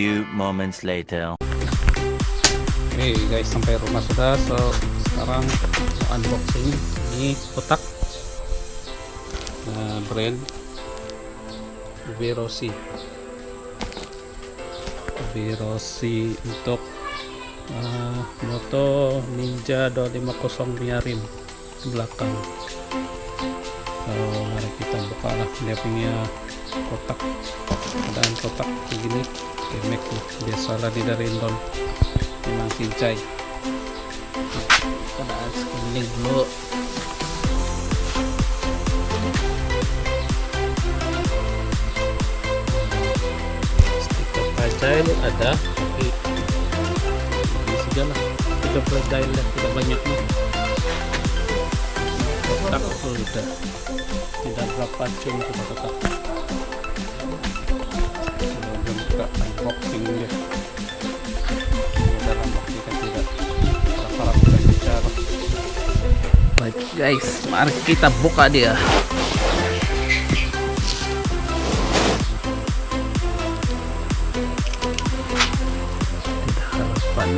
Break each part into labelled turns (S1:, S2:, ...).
S1: few moments later.
S2: Oke guys, sampai rumah sudah. So sekarang mau unboxing ini kotak brand Vrossi untuk moto Ninja 250 rim belakang. So mari kita buka lah, dia punya kotak, keadaan kotak begini kemek tuh, biasalah di dari Indon memang cincai. Keadaan sekeliling dulu. Stiker fragile ada, tapi ini segala stiker fragile lah, tidak banyak nih. Kotak sudah tidak berapa cum cuma kotak. Belum buka unboxing dia. Dalam waktu kan tidak harap kita bicara. Baik guys, mari kita buka dia. Tidak harapan.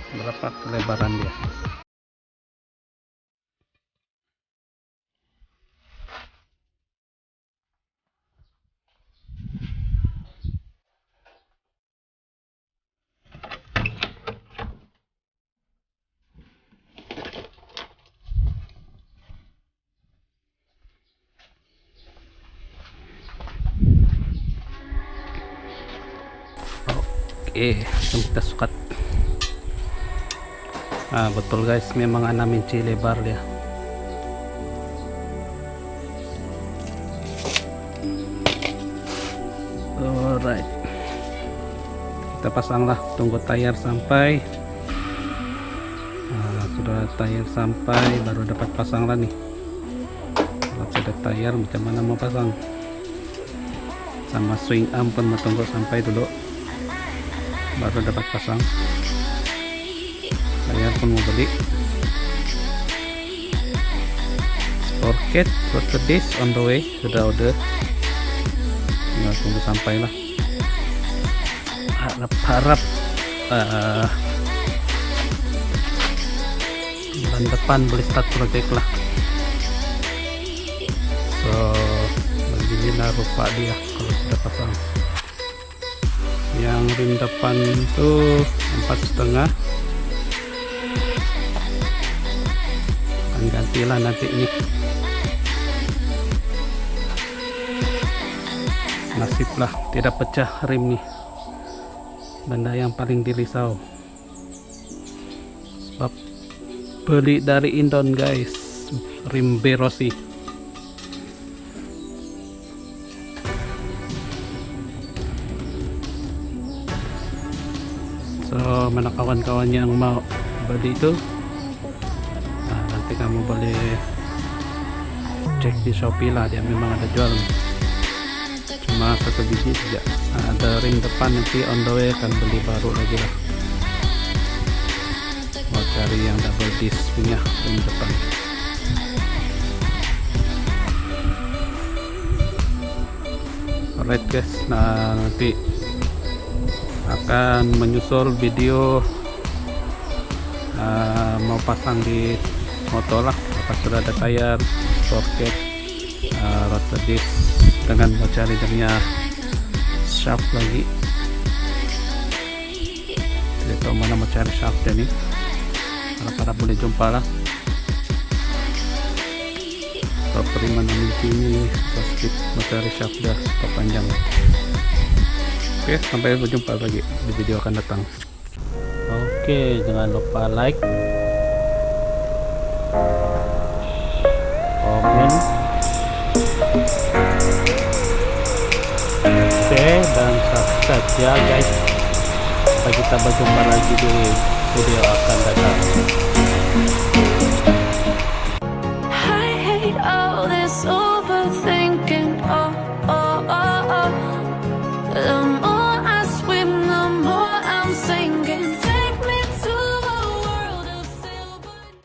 S2: Berapa kelebaran dia? Oke, kita sukat. Betul guys, memang namin chili bar dia. Alright, kita pasanglah, tunggu tayar sampai. Sudah tayar sampai baru dapat pasang lah nih. Kalau sudah tayar macam mana mau pasang, sama swing arm pun mau tunggu sampai dulu baru dapat pasang. Tayar pun mau beli. Sprocket rotor disc on the way, sudah order, tinggal tunggu sampai lah. Harap bulan depan beli start project lah. So beginilah rupa dia kalau sudah pasang. Yang rim depan tuh 4,5, akan gantilah nanti ini. Nasib lah tidak pecah rim nih, benda yang paling dirisau, sebab beli dari Indon guys, rim Vrossi. So mana kawan-kawan yang mau beli itu, nanti kamu boleh cek di Shopee lah, dia memang ada jual. Cuma satu biji saja, ada rim depan, nanti on the way akan beli baru lagi lah. Mau cari yang double disc punya rim depan. Alright guys, nah nanti akan menyusul video mau pasang di motor lah, lepas sudah ada tayar, sprocket, rotor disc, dengan mau cari jamnya shaft lagi. Tidak tahu mana mau cari shaftnya nih, para boleh jumpa lah. Top 5 ini skip mau cari shaft dah top panjang. Oke, sampai berjumpa lagi di video akan datang. Oke, jangan lupa like, komen, share, dan subscribe ya guys. Sampai kita berjumpa lagi di video akan datang.